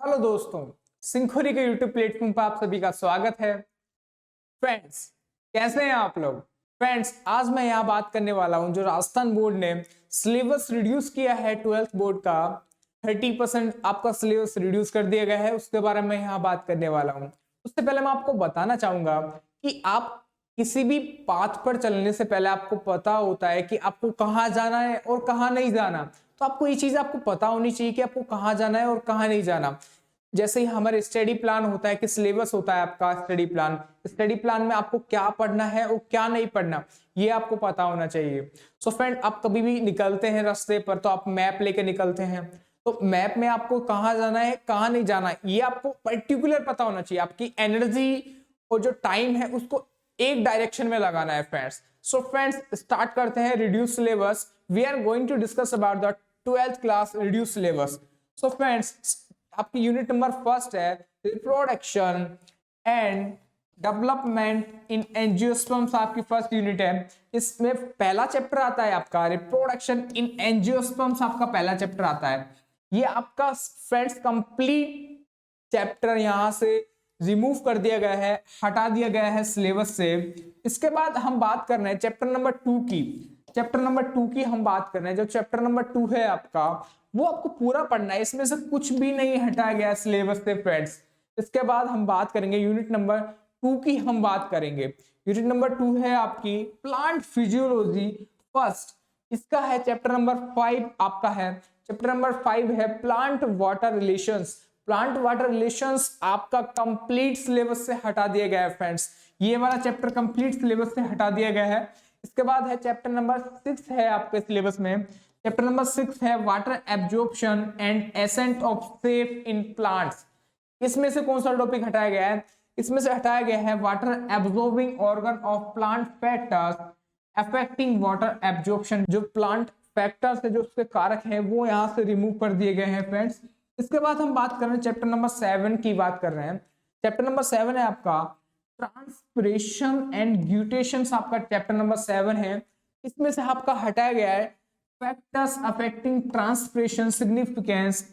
Hello दोस्तों, सिंखोरी के YouTube platform पर आप सभी का स्वागत है। फ्रेंड्स, कैसे हैं आप लोग? फ्रेंड्स, आज मैं यहाँ बात करने वाला हूँ जो राजस्थान बोर्ड ने सिलेबस रिड्यूस किया है 12th बोर्ड का 30% आपका सिलेबस रिड्यूस कर दिया गया है, उसके बारे में यहाँ बात करने वाला हूँ। उससे पहले मैं आपको बताना चाहूंगा कि आप किसी भी पाथ पर चलने से पहले आपको पता होता है कि आपको कहाँ जाना है और कहाँ नहीं जाना। तो आपको ये चीज आपको पता होनी चाहिए कि आपको कहाँ जाना है और कहाँ नहीं जाना। जैसे ही हमारे स्टडी प्लान होता है कि सिलेबस होता है आपका स्टडी प्लान में आपको क्या पढ़ना है और क्या नहीं पढ़ना, ये आपको पता होना चाहिए। सो फ्रेंड, आप कभी भी निकलते हैं रास्ते पर तो आप मैप लेके निकलते हैं, तो मैप में आपको कहाँ जाना है कहाँ नहीं जाना है ये आपको पर्टिकुलर पता होना चाहिए। आपकी एनर्जी और जो टाइम है उसको एक डायरेक्शन में लगाना है फ्रेंड्स। सो फ्रेंड्स, स्टार्ट करते हैं reduce syllabus. We are going to discuss about the 12th class reduce syllabus. So friends, आपकी यूनिट नंबर फर्स्ट है reproduction and development in angiosperms. आपकी फर्स्ट यूनिट है, इसमें पहला चैप्टर आता है आपका रिप्रोडक्शन इन एंजियोस्पर्म्स। आपका पहला चैप्टर आता है, ये आपका फ्रेंड्स कंप्लीट चैप्टर यहां से रिमूव कर दिया गया है, हटा दिया गया है सिलेबस से। इसके बाद हम बात कर रहे हैं चैप्टर नंबर 2 की। चैप्टर नंबर 2 की हम बात कर रहे हैं। जो चैप्टर नंबर 2 है आपका, वो आपको पूरा पढ़ना है, इसमें से कुछ भी नहीं हटाया गया है सिलेबस से फ्रेंड्स। इसके बाद हम बात करेंगे यूनिट नंबर 2 की। हम बात करेंगे यूनिट नंबर 2 है आपकी प्लांट फिजियोलॉजी फर्स्ट। इसका है चैप्टर नंबर 5 आपका है। चैप्टर नंबर 5 है plant water relations. Plant water relations आपका कंप्लीट सिलेबस से हटा दिया गया है फ्रेंड्स। ये वाला चैप्टर कंप्लीट सिलेबस से हटा दिया गया है। इसके बाद है चैप्टर नंबर 6 है आपके सिलेबस में। चैप्टर नंबर 6 है water absorption and ascent of safe in plants. इसमें से कौन सा टॉपिक हटाया गया है? इसमें से हटाया गया है water absorbing organ of plant factors affecting water absorption. जो प्लांट फैक्टर्स है, जो उसके कारक है, वो यहाँ से रिमूव कर दिए गए हैं फ्रेंड्स। इसके बाद हम बात कर रहे हैं चैप्टर नंबर 7 की बात कर रहे हैं। चैप्टर नंबर 7 है आपका ट्रांसपिरेशन एंड ग्यूटेशंस। आपका चैप्टर नंबर 7 है। इसमें से आपका हटाया गया है factors affecting transpiration significance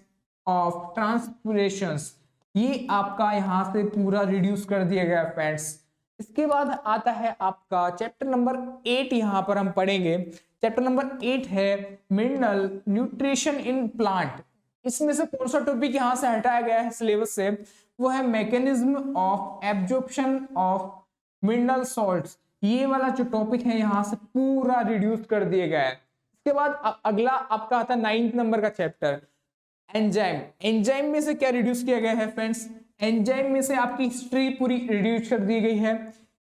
of transpirations. ये आपका यहाँ से पूरा रिड्यूस कर दिया गया फ्रेंड्स। इसके बाद आता है आपका चैप्टर नंबर 8। यहाँ पर हम पढ़ेंगे चैप्टर नंबर 8 है मिनरल न्यूट्रिशन इन प्लांट। इसमें से कौन सा टॉपिक यहाँ से हटाया गया है सिलेबस से? वो है mechanism of absorption of mineral salts. ये वाला जो टॉपिक है यहाँ से पूरा रिड्यूस कर दिया गया है। इसके बाद अगला आपका आता है 9th नंबर का चैप्टर एंजाइम। एंजाइम में से क्या रिड्यूस किया गया है फ्रेंड्स? एंजाइम में से आपकी हिस्ट्री पूरी रिड्यूस कर दी गई है।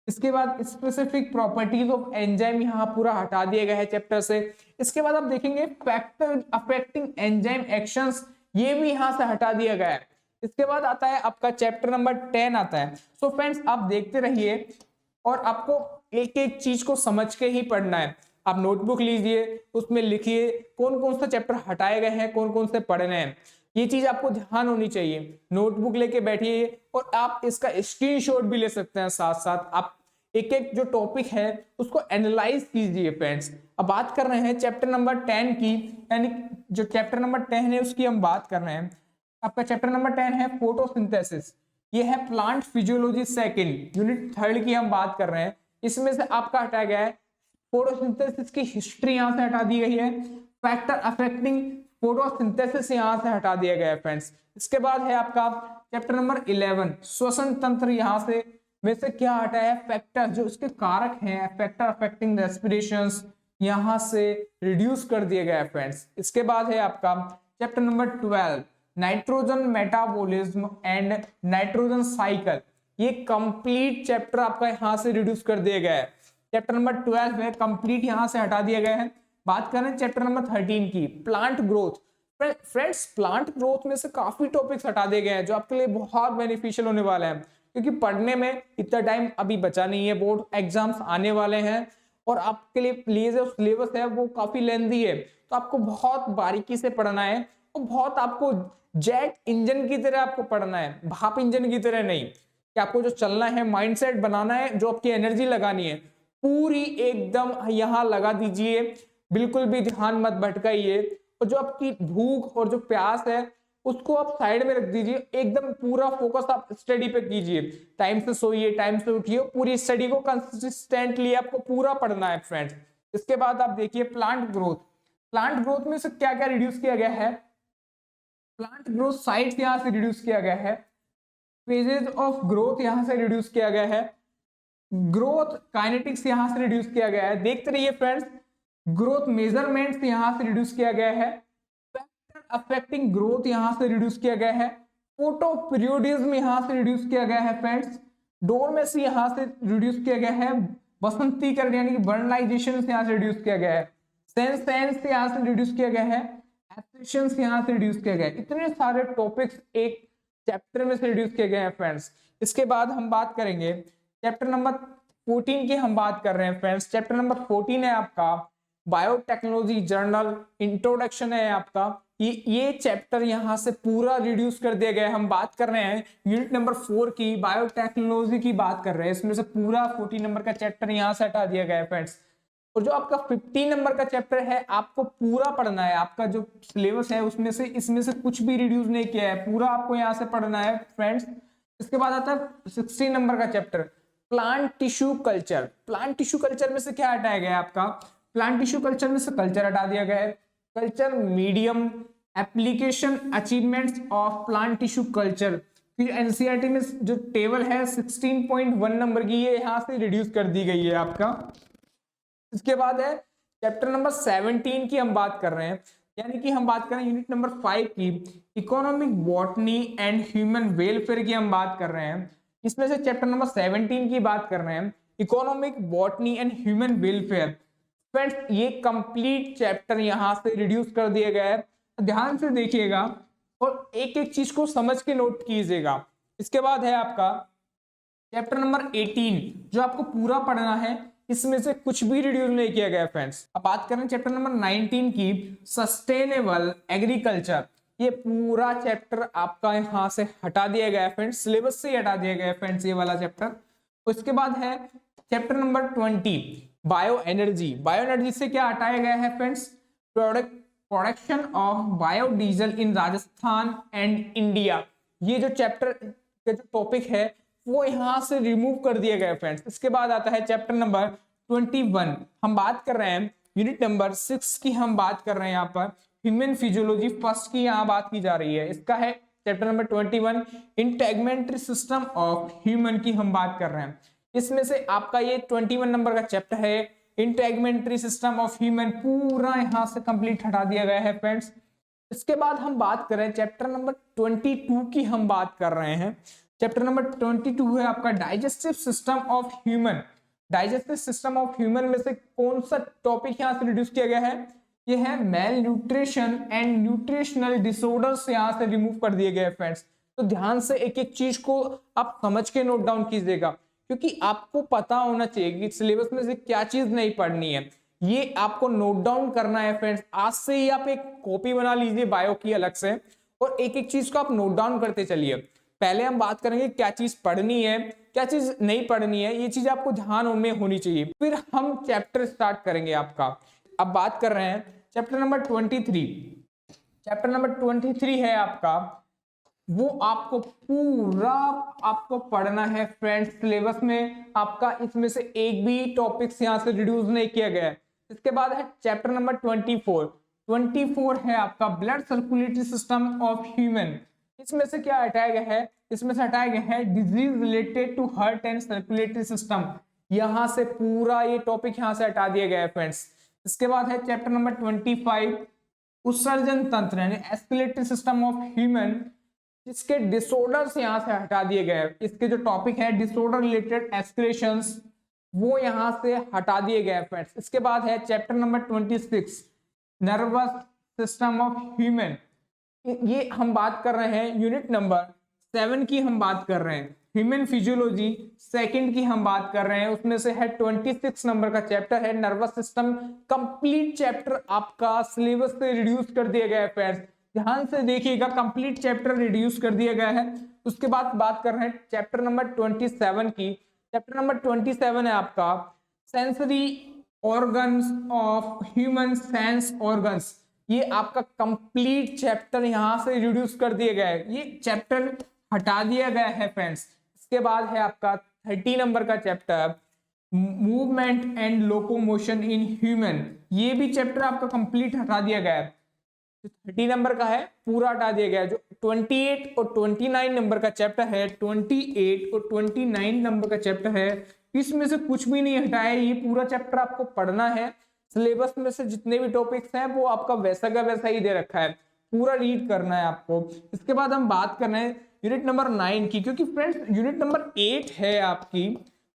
इसके बाद स्पेसिफिक प्रॉपर्टीज ऑफ एंजाइम यहाँ पूरा हटा दिया गया है चैप्टर से। इसके बाद आप देखेंगे फैक्टर अफेक्टिंग एंजाइम एक्शंस, ये भी यहाँ से हटा दिया गया है। इसके बाद आता है आपका चैप्टर नंबर 10 आता है। सो फ्रेंड्स, आप देखते रहिए और आपको एक एक चीज को समझ के ही पढ़ना है। आप नोटबुक लीजिए, उसमें लिखिए कौन कौन सा चैप्टर हटाए गए हैं, कौन कौन से पढ़ने हैं। ये चीज आपको ध्यान होनी चाहिए। नोटबुक लेके बैठिए और आप इसका स्क्रीनशॉट भी ले सकते हैं। साथ साथ आप एक एक जो टॉपिक है उसको एनालाइज कीजिए फ्रेंड्स। अब बात कर रहे हैं चैप्टर नंबर 10 की, यानी जो चैप्टर नंबर 10 है उसकी हम बात कर रहे हैं। आपका चैप्टर नंबर 10 है फोटोसिंथेसिस। ये है प्लांट फिजियोलॉजी सेकंड, यूनिट 3 की हम बात कर रहे हैं। इसमें से आपका हटाया गया है फोटोसिंथेसिस की हिस्ट्री, यहाँ से हटा दी गई है। फैक्टर अफेक्टिंग फोटोसिंथेसिस यहाँ से हटा दिया गया है फ्रेंड्स। इसके बाद है आपका चैप्टर नंबर 11 श्वसन तंत्र। यहाँ से में से क्या हटाया है? फैक्टर, जो इसके कारक हैं, फैक्टर अफेक्टिंग रेस्पिरेशंस, यहाँ से रिड्यूस कर दिया गया है फ्रेंड्स। इसके बाद है आपका chapter number 12 nitrogen metabolism and nitrogen cycle. ये कंप्लीट चैप्टर आपका यहाँ से रिड्यूस कर दिया गया है। चैप्टर नंबर 12 है कंप्लीट, यहाँ से हटा दिया गया है। बात करें चैप्टर नंबर 13 की plant growth. Friends, plant growth में से काफी टॉपिक्स हटा दिए गए हैं जो आपके लिए बहुत बेनिफिशियल होने वाले हैं, क्योंकि पढ़ने में इतना टाइम अभी बचा नहीं है। बोर्ड एग्जाम्स आने वाले हैं और आपके लिए जो सिलेबस है वो काफी लेंथी है, तो आपको बहुत बारीकी से पढ़ना है और बहुत आपको जेट इंजन की तरह आपको पढ़ना है, भाप इंजन की तरह नहीं। कि आपको जो चलना है, माइंडसेट बनाना है, जो आपकी एनर्जी लगानी है पूरी एकदम यहाँ लगा दीजिए, बिल्कुल भी ध्यान मत भटकाइए। और जो आपकी भूख और जो प्यास है उसको आप साइड में रख दीजिए, एकदम पूरा फोकस आप स्टडी पे कीजिए, टाइम से सोइए, टाइम से उठिए, पूरी स्टडी को कंसिस्टेंटली आपको पूरा पढ़ना है फ्रेंड्स। इसके बाद आप देखिए प्लांट ग्रोथ। प्लांट ग्रोथ में से क्या क्या रिड्यूस किया गया है, प्लांट ग्रोथ साइट्स यहां से रिड्यूस किया गया है, फेजेस ऑफ ग्रोथ यहां से रिड्यूस किया गया है, ग्रोथ काइनेटिक्स यहां से रिड्यूस किया गया है, देखते रहिए फ्रेंड्स, ग्रोथ मेजरमेंट्स यहां से रिड्यूस किया गया है, फैक्टर अफेक्टिंग ग्रोथ यहां से रिड्यूस किया गया है, फोटो पीरियोडिज्म यहां से रिड्यूस किया गया है फ्रेंड्स, डोरमेसी यहां से रिड्यूस किया गया है, बसंतीकरण यानी कि बर्नलाइजेशन यहां से रिड्यूस किया गया है, सेंस यहां से रिड्यूस किया गया है, एप्रेशंस यहां से रिड्यूस किया गया है। इतने सारे टॉपिक्स एक चैप्टर में से रिड्यूस किए गए हैं फ्रेंड्स। इसके बाद हम बात करेंगे चैप्टर नंबर 14 की, हम बात कर रहे हैं फ्रेंड्स। चैप्टर नंबर 14 है आपका बायोटेक्नोलॉजी जर्नल इंट्रोडक्शन है आपका। ये चैप्टर यहाँ से पूरा रिड्यूस कर दिया गया है। हम बात कर रहे हैं यूनिट नंबर 4 की, बायोटेक्नोलॉजी की बात कर रहे हैं। इसमें से पूरा 14 नंबर का चैप्टर यहाँ से हटा दिया गया है फ्रेंड्स। और जो आपका 15 नंबर का चैप्टर है आपको पूरा पढ़ना है। आपका जो सिलेबस है उसमें से इसमें से कुछ भी रिड्यूस नहीं किया है, पूरा आपको यहाँ से पढ़ना है फ्रेंड्स। इसके बाद आता है 16 नंबर का chapter plant tissue culture. Plant tissue culture में से क्या हटाया गया है आपका, प्लांट टिश्यू कल्चर में से कल्चर हटा दिया गया है। Culture medium application achievements of plant tissue culture. फिर एनसीईआरटी में जो टेबल है 16.1 नंबर की, ये यहाँ से रिड्यूस कर दी गई है आपका। इसके बाद है चैप्टर नंबर 17 की हम बात कर रहे हैं, यानी कि हम बात कर रहे हैं यूनिट नंबर 5 की, economic botany and human welfare की हम बात कर रहे हैं। इसमें से चैप्टर नंबर 17 की बात कर रहे हैं, economic botany and human welfare. Friends ये कंप्लीट चैप्टर यहां से रिड्यूस कर दिया गया है, ध्यान से देखिएगा और एक एक चीज को समझ के नोट कीजिएगा। इसके बाद है आपका चैप्टर नंबर 18 जो आपको पूरा पढ़ना है, इसमें से कुछ भी रिड्यूस नहीं किया गया फ्रेंड्स। अब बात करें चैप्टर नंबर 19 की, सस्टेनेबल एग्रीकल्चर। ये पूरा चैप्टर आपका यहां से हटा दिया गया है फ्रेंड्स, सिलेबस से ही हटा दिया गया है फ्रेंड्स ये वाला चैप्टर। उसके बाद है chapter number 20 bio energy. Bio energy से क्या हटाया गया है friends, production of biodiesel in Rajasthan and India. ये जो चैप्टर का जो टॉपिक है वो यहां से रिमूव कर दिया गया फ्रेंड्स। इसके बाद आता है चैप्टर नंबर 21, हम बात कर रहे हैं यूनिट नंबर 6 की, हम बात कर रहे हैं यहाँ पर ह्यूमन फिजियोलॉजी फर्स्ट की यहाँ बात की जा रही है। इसका है chapter number 21 integumentary system of human की हम बात कर रहे हैं। इसमें से आपका ये 21 नंबर का चैप्टर है इंटेगमेंट्री सिस्टम ऑफ ह्यूमन, पूरा यहाँ से कंप्लीट हटा दिया गया है फ्रेंड्स। इसके बाद हम बात कर रहे हैं चैप्टर नंबर 22 की, हम बात कर रहे हैं। चैप्टर नंबर 22 है आपका digestive system of human. Digestive system of human में से कौन सा टॉपिक यहाँ से रिड्यूस किया गया है, ये है mail nutrition and nutritional disorders, यहाँ से रिमूव कर दिए गए फ्रेंड्स। तो ध्यान से एक एक चीज को आप समझ के नोट डाउन कीजिएगा, क्योंकि आपको पता होना चाहिए कि सिलेबस में से क्या चीज नहीं पढ़नी है, ये आपको नोट डाउन करना है फ्रेंड्स। आज से ही आप एक कॉपी बना लीजिए बायो की अलग से, और एक एक चीज को आप नोट डाउन करते चलिए। पहले हम बात करेंगे क्या चीज पढ़नी है, क्या चीज नहीं पढ़नी है, ये चीज आपको ध्यान में होनी चाहिए। फिर हम चैप्टर स्टार्ट करेंगे आपका। अब बात कर रहे हैं चैप्टर नंबर 23। चैप्टर नंबर 23 है आपका, वो आपको पूरा आपको पढ़ना है फ्रेंड्स। सिलेबस में आपका इसमें से एक भी टॉपिक्स यहाँ से रिड्यूस नहीं किया गया है। इसके बाद है चैप्टर नंबर 24 है आपका blood circulatory system of human. इसमें से क्या हटाया गया है, इसमें से हटाया गया है disease related to heart and circulatory system. यहाँ से पूरा ये टॉपिक यहाँ से हटा दिया गया है फ्रेंड्स। इसके बाद है चैप्टर नंबर 25 उत्सर्जन तंत्र यानी एक्सक्रीटरी सिस्टम ऑफ ह्यूमन, इसके डिसऑर्डर्स यहाँ से हटा दिए गए। इसके जो टॉपिक है डिसऑर्डर रिलेटेड एक्सक्रीशंस, वो यहाँ से हटा दिए गए फ्रेंड्स। इसके बाद है chapter number 26 nervous system of human. ये हम बात कर रहे हैं यूनिट नंबर 7 की, हम बात कर रहे हैं ह्यूमन फिजियोलॉजी सेकंड की हम बात कर रहे हैं। उसमें से है 26 नंबर का चैप्टर है नर्वस सिस्टम। कंप्लीट चैप्टर आपका सिलेबस से रिड्यूस कर दिया गया है फ्रेंड्स, ध्यान से देखिएगा, कंप्लीट चैप्टर रिड्यूस कर दिया गया है। उसके बाद बात कर रहे हैं चैप्टर नंबर 27 की। चैप्टर नंबर 27 है आपका sensory organs of human sense organs. ये आपका कंप्लीट चैप्टर यहां से रिड्यूस कर दिया गया है, ये चैप्टर हटा दिया गया है फ्रेंड्स। इसके बाद है आपका 30 नंबर का chapter movement and locomotion in human, ये भी चैप्टर आपका कंप्लीट हटा दिया गया है। 30 नंबर का है पूरा हटा दिया गया है। जो 28 और 29 नंबर का चैप्टर है, 28 और 29 नंबर का चैप्टर है, इसमें से कुछ भी नहीं हटाया है, ये पूरा चैप्टर आपको पढ़ना है। सिलेबस में से जितने भी टॉपिक्स हैं वो आपका वैसा का वैसा ही दे रखा है, पूरा रीड करना है आपको। इसके बाद हम बात कर रहे हैं यूनिट नंबर 9 की, क्योंकि फ्रेंड्स यूनिट नंबर 8 है आपकी,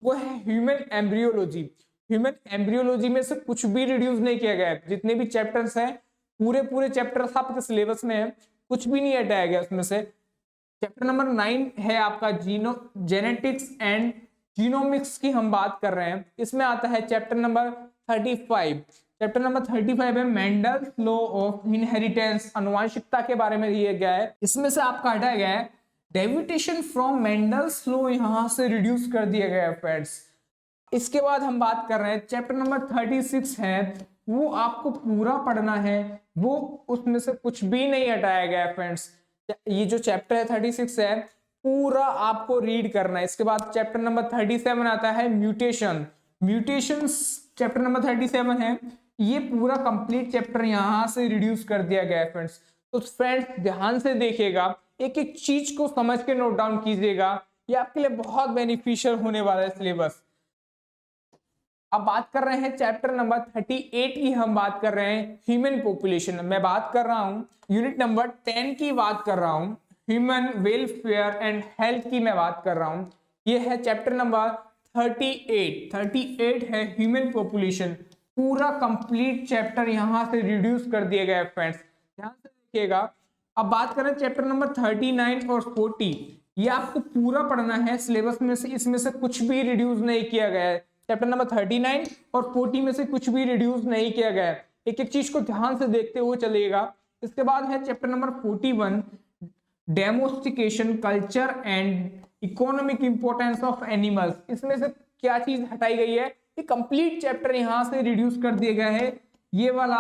वो है ह्यूमन एम्ब्रियोलॉजी। ह्यूमन एम्ब्रियोलॉजी में से कुछ भी रिड्यूस नहीं किया गया है, जितने भी चैप्टर्स हैं पूरे चैप्टर्स आपके सिलेबस में है, कुछ भी नहीं हटाया गया उसमें से। चैप्टर नंबर 9 है आपका जेनेटिक्स एंड जीनोमिक्स की हम बात कर रहे हैं। इसमें आता है चैप्टर नंबर 35। चैप्टर नंबर 35 है मेंडल्स लॉ ऑफ इनहेरिटेंस, आनुवंशिकता के बारे में दिया गया है। इसमें से आपका हटाया गया है डेविएशन फ्रॉम मेंडल्स लॉ, यहां से रिड्यूस कर दिया गया है फ्रेंड्स। इसके बाद हम बात कर रहे हैं चैप्टर नंबर 36 है, वो आपको पूरा पढ़ना है, वो उसमें से कुछ भी नहीं हटाया गया है फ्रेंड्स। ये जो चैप्टर है 36 है पूरा आपको रीड करना है। इसके बाद चैप्टर नंबर 37 आता है म्यूटेशंस, चैप्टर नंबर 37 है, ये पूरा कंप्लीट चैप्टर यहां से रिड्यूस कर दिया गया है फ्रेंड्स। तो फ्रेंड्स ध्यान से देखिएगा, एक एक चीज को समझ के नोट डाउन कीजिएगा, ये आपके लिए बहुत बेनिफिशियल होने वाला है सिलेबस। अब बात कर रहे हैं चैप्टर नंबर 38 की, हम बात कर रहे हैं ह्यूमन पॉपुलेशन। मैं बात कर रहा हूं यूनिट नंबर 10 की बात कर रहा हूं, ह्यूमन वेलफेयर एंड हेल्थ की मैं बात कर रहा हूं। ये है चैप्टर नंबर 38 है ह्यूमन पॉपुलेशन, पूरा कंप्लीट चैप्टर यहां से रिड्यूस कर दिया गया है फ्रेंड्स, ध्यान से देखिएगा। अब बात करें चैप्टर नंबर 39 और 40, ये आपको पूरा पढ़ना है सिलेबस में से, इसमें से कुछ भी रिड्यूस नहीं किया गया है। चैप्टर नंबर 39 और 40 में से कुछ भी रिड्यूस नहीं किया गया है, एक एक चीज को ध्यान से देखते हुए चलिएगा। इसके बाद है chapter number 41 domestication culture and economic importance of animals. इसमें से क्या चीज हटाई गई है, ये कंप्लीट चैप्टर यहां से रिड्यूस कर दिया गया है। ये वाला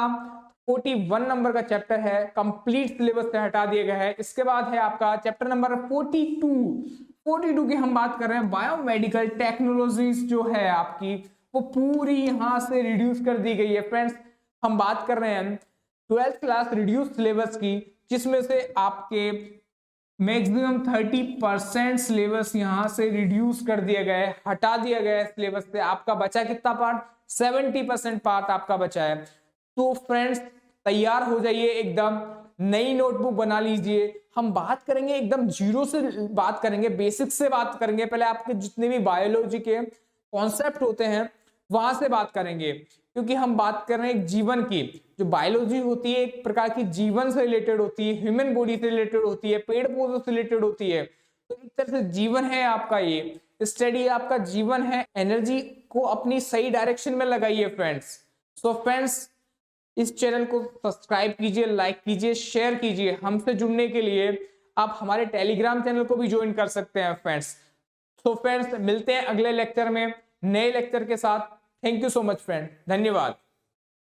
41 नंबर का चैप्टर है, कंप्लीट सिलेबस से हटा दिया गया है। इसके बाद है आपका चैप्टर नंबर 42 की हम बात कर रहे हैं बायोमेडिकल टेक्नोलॉजीज जो है आपकी, वो पूरी यहां से रिड्यूस कर दी गई है फ्रेंड्स। हम बात कर रहे हैं 12th क्लास रिड्यूस सिलेबस की, जिसमें से आपके मैक्सिमम 30% सिलेबस यहां से रिड्यूस कर दिया गया है, हटा दिया गया है सिलेबस से। आपका बचा कितना पार्ट, 70% पार्ट आपका बचा है। तो फ्रेंड्स तैयार हो जाइए, एकदम नई नोटबुक बना लीजिए। हम बात करेंगे एकदम जीरो से बात करेंगे, बेसिक से बात करेंगे। पहले आपके जितने भी बायोलॉजी के कॉन्सेप्ट होते हैं वहां से बात करेंगे, क्योंकि हम बात कर रहे हैं एक जीवन की। जो बायोलॉजी होती है एक प्रकार की जीवन से रिलेटेड होती है, ह्यूमन बॉडी से रिलेटेड होती है, पेड़ पौधों से रिलेटेड होती है। तो एक तरह से जीवन है आपका, ये स्टडी आपका जीवन है। एनर्जी को अपनी सही डायरेक्शन में लगाइए फ्रेंड्स। सो फ्रेंड्स इस चैनल को सब्सक्राइब कीजिए, लाइक कीजिए, शेयर कीजिए। हमसे जुड़ने के लिए आप हमारे टेलीग्राम चैनल को भी ज्वाइन कर सकते हैं फ्रेंड्स। तो फ्रेंड्स मिलते हैं अगले लेक्चर में नए लेक्चर के साथ। Thank you so much friend, धन्यवाद।